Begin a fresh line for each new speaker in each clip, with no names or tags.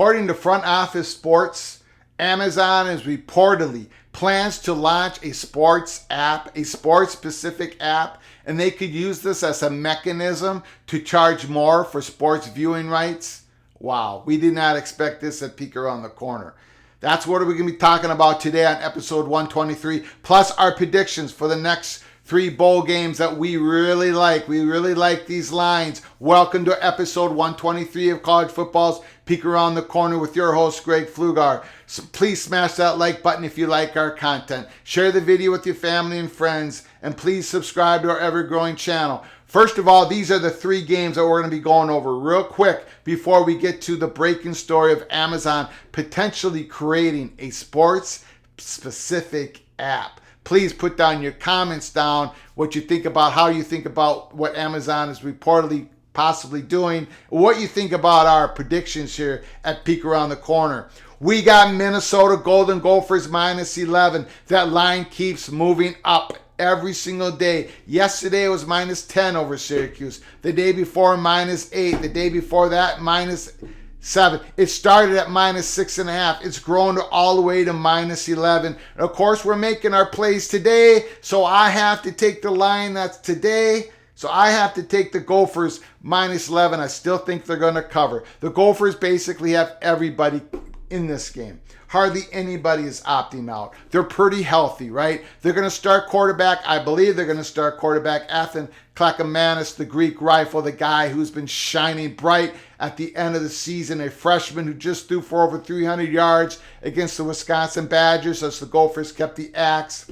According to Front Office Sports, Amazon is reportedly plans to launch a sports app, a sports-specific app, and they could use this as a mechanism to charge more for sports viewing rights. Wow, we did not expect this at Peek Around the Corner. That's what we're going to be talking about today on episode 123, plus our predictions for the next 3 bowl games that we really like. We really like these lines. Welcome to episode 123 of College Football's Peek Around the Corner with your host, Greg Pflugar. So please smash that like button if you like our content. Share the video with your family and friends, and please subscribe to our ever-growing channel. First of all, these are the 3 games that we're going to be going over real quick before we get to the breaking story of Amazon potentially creating a sports-specific app. Please put down your comments down, what you think about, how you think about what Amazon is reportedly possibly doing, what you think about our predictions here at Peek Around the Corner. We got Minnesota Golden Gophers minus 11. That line keeps moving up every single day. Yesterday it was minus 10 over Syracuse. The day before, minus 8. The day before that, minus 7. It started at minus 6.5. It's grown all the way to minus 11. And of course, we're making our plays today, so I have to take the line that's today. So I have to take the Gophers minus 11. I still think they're going to cover. The Gophers basically have everybody in this game. Hardly anybody is opting out. They're pretty healthy, right? They're going to start quarterback. I believe they're going to start quarterback Athan Klakomanis, the Greek rifle, the guy who's been shining bright at the end of the season, a freshman who just threw for over 300 yards against the Wisconsin Badgers as the Gophers kept the axe.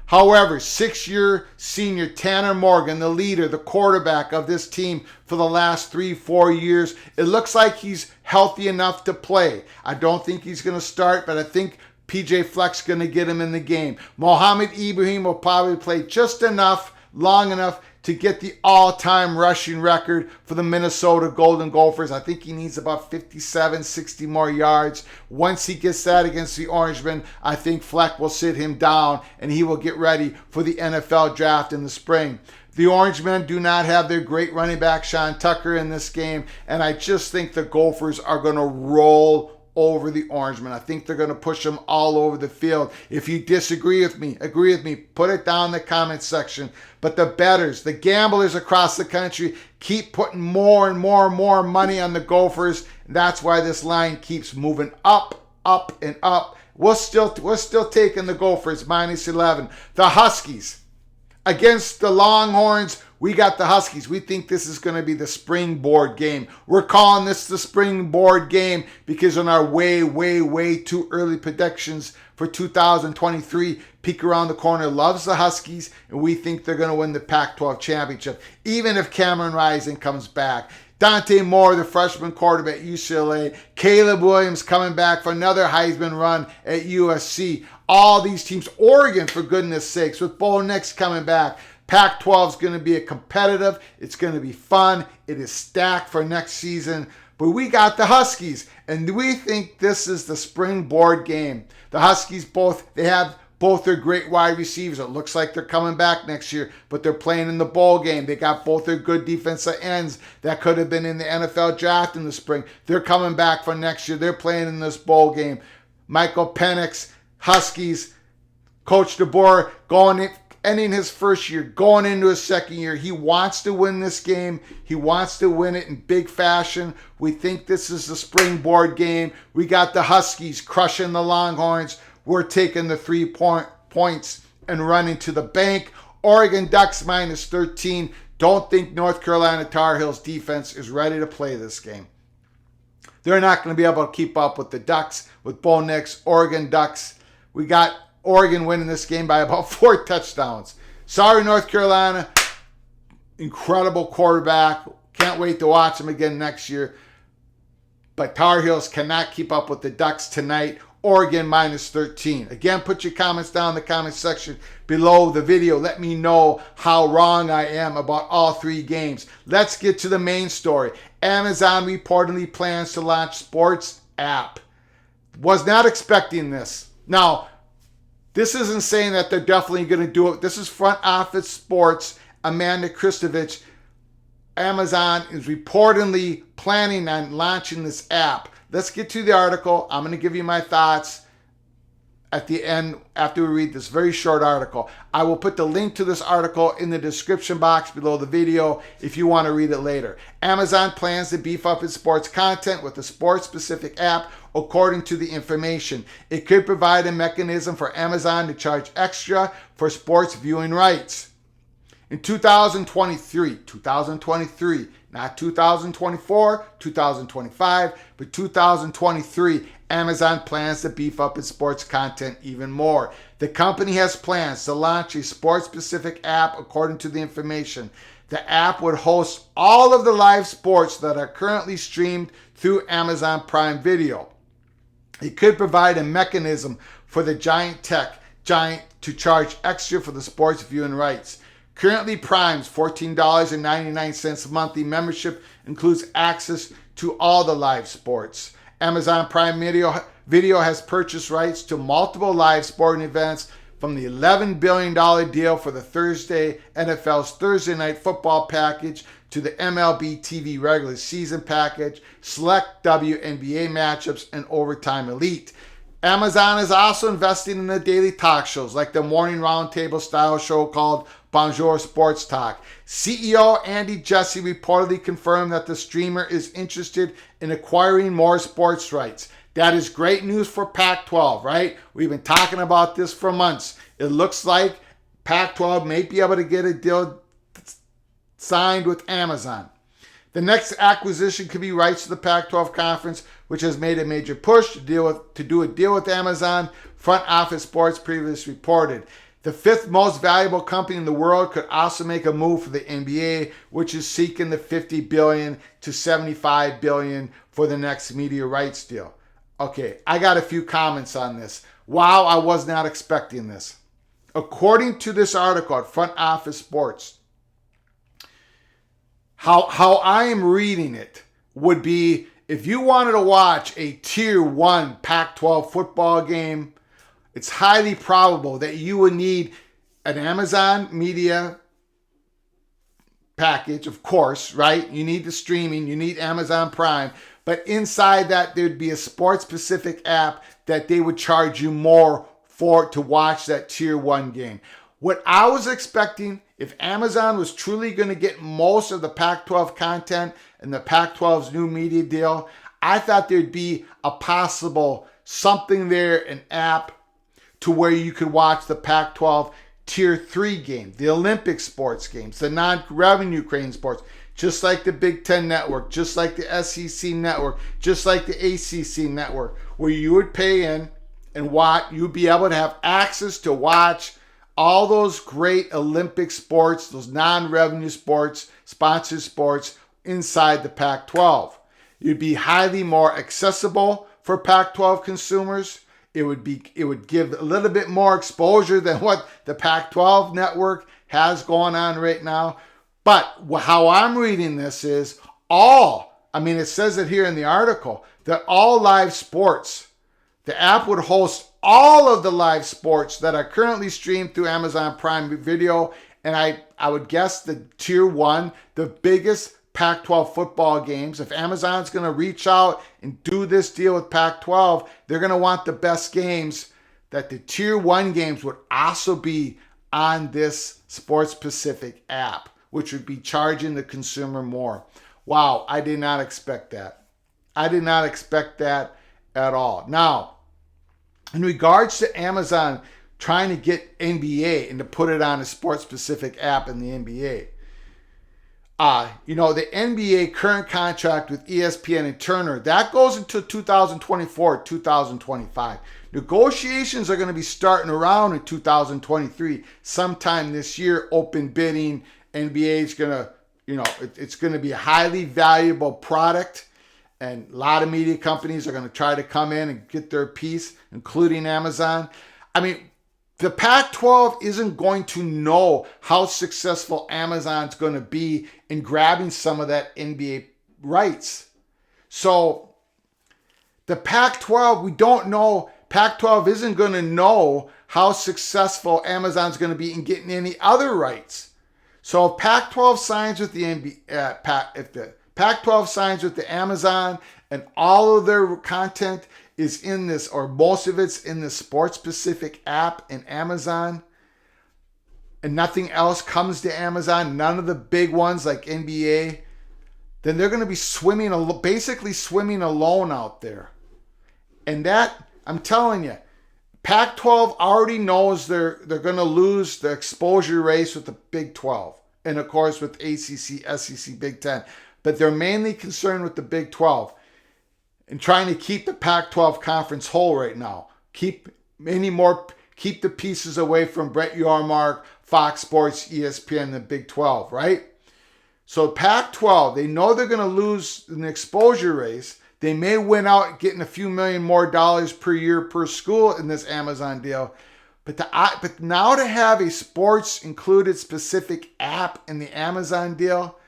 However, 6-year senior Tanner Morgan, the leader, the quarterback of this team for the last 3-4 years, it looks like he's healthy enough to play. I don't think he's going to start, but I think PJ Fleck's going to get him in the game. Mohamed Ibrahim will probably play just enough, long enough to get the all-time rushing record for the Minnesota Golden Gophers. I think he needs about 57, 60 more yards. Once he gets that against the Orangemen, I think Fleck will sit him down and he will get ready for the NFL draft in the spring. The Orangemen do not have their great running back Sean Tucker in this game, and I just think the Gophers are going to roll over the Orangemen. I think they're going to push them all over the field. If you disagree with me, agree with me, put it down in the comments section. But the bettors, the gamblers across the country keep putting more and more and more money on the Gophers. That's why this line keeps moving up, up, and up. We're still taking the Gophers minus 11. The Huskies against the Longhorns. We got the Huskies. We think this is going to be the springboard game. We're calling this the springboard game because in our way too early predictions for 2023, Peek Around the Corner loves the Huskies, and we think they're going to win the Pac-12 championship, even if Cameron Rising comes back. Dante Moore, the freshman quarterback at UCLA. Caleb Williams coming back for another Heisman run at USC. All these teams, Oregon, for goodness sakes, with Bo Nix coming back. Pac-12 is going to be a competitive. It's going to be fun. It is stacked for next season. But we got the Huskies, and we think this is the springboard game. The Huskies they have both their great wide receivers. It looks like they're coming back next year, but they're playing in the bowl game. They got both their good defensive ends that could have been in the NFL draft in the spring. They're coming back for next year. They're playing in this bowl game. Michael Penix, Huskies, Coach DeBoer ending his first year, going into his second year. He wants to win this game. He wants to win it in big fashion. We think this is the springboard game. We got the Huskies crushing the Longhorns. We're taking the 3 points and running to the bank. Oregon Ducks minus 13. Don't think North Carolina Tar Heels defense is ready to play this game. They're not going to be able to keep up with the Ducks, with Bo Nix. Oregon Ducks. We got Oregon winning this game by about 4 touchdowns. Sorry, North Carolina. Incredible quarterback. Can't wait to watch him again next year. But Tar Heels cannot keep up with the Ducks tonight. Oregon minus 13. Again, put your comments down in the comments section below the video. Let me know how wrong I am about all 3 games. Let's get to the main story. Amazon reportedly plans to launch sports app. Was not expecting this. Now, this isn't saying that they're definitely going to do it. This is Front Office Sports, Amanda Kristovich. Amazon is reportedly planning on launching this app. let's get to the article. I'm going to give you my thoughts at the end after we read this very short article. I will put the link to this article in the description box below the video if you want to read it later. Amazon plans to beef up its sports content with a sports-specific app, according to the information. It could provide a mechanism for Amazon to charge extra for sports viewing rights. In 2023, not 2024, 2025, but 2023, Amazon plans to beef up its sports content even more. The company has plans to launch a sports-specific app, according to the information. The app would host all of the live sports that are currently streamed through Amazon Prime Video. It could provide a mechanism for the giant to charge extra for the sports viewing rights. Currently, Prime's $14.99 monthly membership includes access to all the live sports. Amazon Prime Video has purchased rights to multiple live sporting events, from the $11 billion deal for the NFL's Thursday Night Football package to the MLB TV regular season package, select WNBA matchups, and Overtime Elite. Amazon is also investing in the daily talk shows like the morning roundtable style show called Bonjour Sports Talk. CEO Andy Jassy reportedly confirmed that the streamer is interested in acquiring more sports rights. That is great news for Pac-12, right? We've been talking about this for months. It looks like Pac-12 may be able to get a deal signed with Amazon. The next acquisition could be rights to the Pac-12 conference, which has made a major push to do a deal with Amazon. Front Office Sports previously reported. The fifth most valuable company in the world could also make a move for the NBA, which is seeking the $50 billion to $75 billion for the next media rights deal. Okay, I got a few comments on this. Wow, I was not expecting this. According to this article at Front Office Sports, how I am reading it would be, if you wanted to watch a Tier 1 Pac-12 football game, it's highly probable that you would need an Amazon Media package, of course, right? You need the streaming, you need Amazon Prime, but inside that there'd be a sports-specific app that they would charge you more for to watch that Tier 1 game. What I was expecting, if Amazon was truly going to get most of the Pac-12 content and the Pac-12's new media deal, I thought there'd be a possible something there, an app, to where you could watch the Pac-12 Tier 3 game, the Olympic sports games, the non-revenue creating sports, just like the Big Ten Network, just like the SEC Network, just like the ACC Network, where you would pay in and watch, you'd be able to have access to watch all those great Olympic sports, those non-revenue sports, sponsored sports inside the Pac-12. You'd be highly more accessible for Pac-12 consumers. It would give a little bit more exposure than what the Pac-12 network has going on right now. But how I'm reading this is it says it here in the article, that all live sports, the app would host all of the live sports that are currently streamed through Amazon Prime Video. And I would guess the Tier 1, the biggest Pac-12 football games. If Amazon's going to reach out and do this deal with Pac-12, they're going to want the best games, that the Tier 1 games would also be on this sports-specific app, which would be charging the consumer more. Wow, I did not expect that. I did not expect that at all. Now, in regards to Amazon trying to get NBA and to put it on a sports-specific app in the NBA, the NBA current contract with ESPN and Turner, that goes until 2024, 2025. Negotiations are going to be starting around in 2023, sometime this year, open bidding. NBA is going to, it's going to be a highly valuable product, and a lot of media companies are going to try to come in and get their piece, including Amazon. The Pac-12 isn't going to know how successful Amazon's going to be in grabbing some of that NBA rights. So the Pac-12, we don't know. Pac-12 isn't going to know how successful Amazon's going to be in getting any other rights. So if Pac-12 signs with the NBA, if the Pac-12 signs with the Amazon, and all of their content is in this, or most of it's in the sports-specific app in Amazon, and nothing else comes to Amazon, none of the big ones like NBA, then they're going to be basically swimming alone out there. And that, I'm telling you, Pac-12 already knows they're going to lose the exposure race with the Big 12. And of course with ACC, SEC, Big 10. But they're mainly concerned with the Big 12 and trying to keep the Pac-12 conference whole right now. Keep the pieces away from Brett Yormark, Fox Sports, ESPN, the Big 12, right? So Pac-12, they know they're going to lose an exposure race. They may win out getting a few million more dollars per year per school in this Amazon deal. But now to have a sports included specific app in the Amazon deal,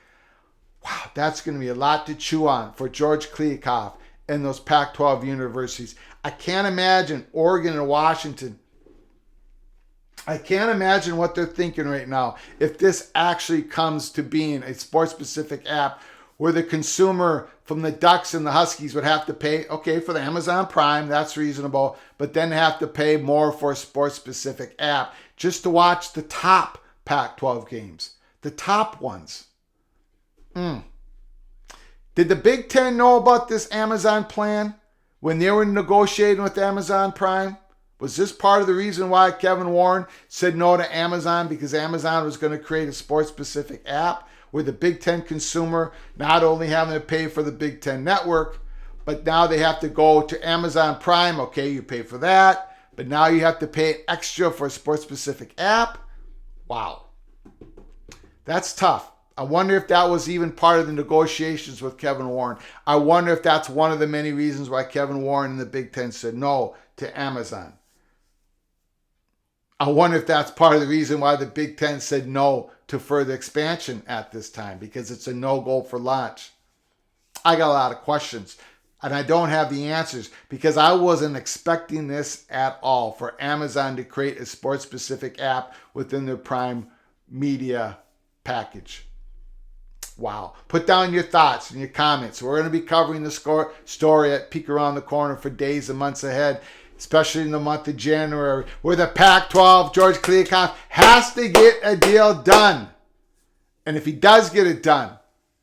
wow, that's going to be a lot to chew on for George Kliavkoff and those Pac-12 universities. I can't imagine Oregon and Washington. I can't imagine what they're thinking right now if this actually comes to being a sports-specific app where the consumer from the Ducks and the Huskies would have to pay, okay, for the Amazon Prime, that's reasonable, but then have to pay more for a sports-specific app just to watch the top Pac-12 games, the top ones. Did the Big Ten know about this Amazon plan when they were negotiating with Amazon Prime? Was this part of the reason why Kevin Warren said no to Amazon, because Amazon was going to create a sports-specific app where the Big Ten consumer not only having to pay for the Big Ten network, but now they have to go to Amazon Prime. Okay, you pay for that, but now you have to pay extra for a sports-specific app. Wow. That's tough. I wonder if that was even part of the negotiations with Kevin Warren. I wonder if that's one of the many reasons why Kevin Warren and the Big Ten said no to Amazon. I wonder if that's part of the reason why the Big Ten said no to further expansion at this time, because it's a no-go for launch. I got a lot of questions, and I don't have the answers because I wasn't expecting this at all, for Amazon to create a sports-specific app within their Prime Media package. Wow. Put down your thoughts and your comments. We're going to be covering the story at Peek Around the Corner for days and months ahead, especially in the month of January, where the Pac-12, George Kliavkoff, has to get a deal done. And if he does get it done,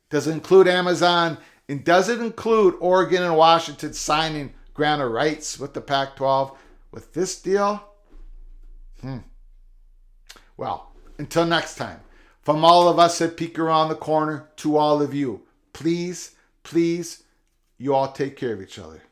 does it include Amazon, and does it include Oregon and Washington signing grant of rights with the Pac-12 with this deal? Well, until next time, from all of us at Peek Around the Corner to all of you, please, you all take care of each other.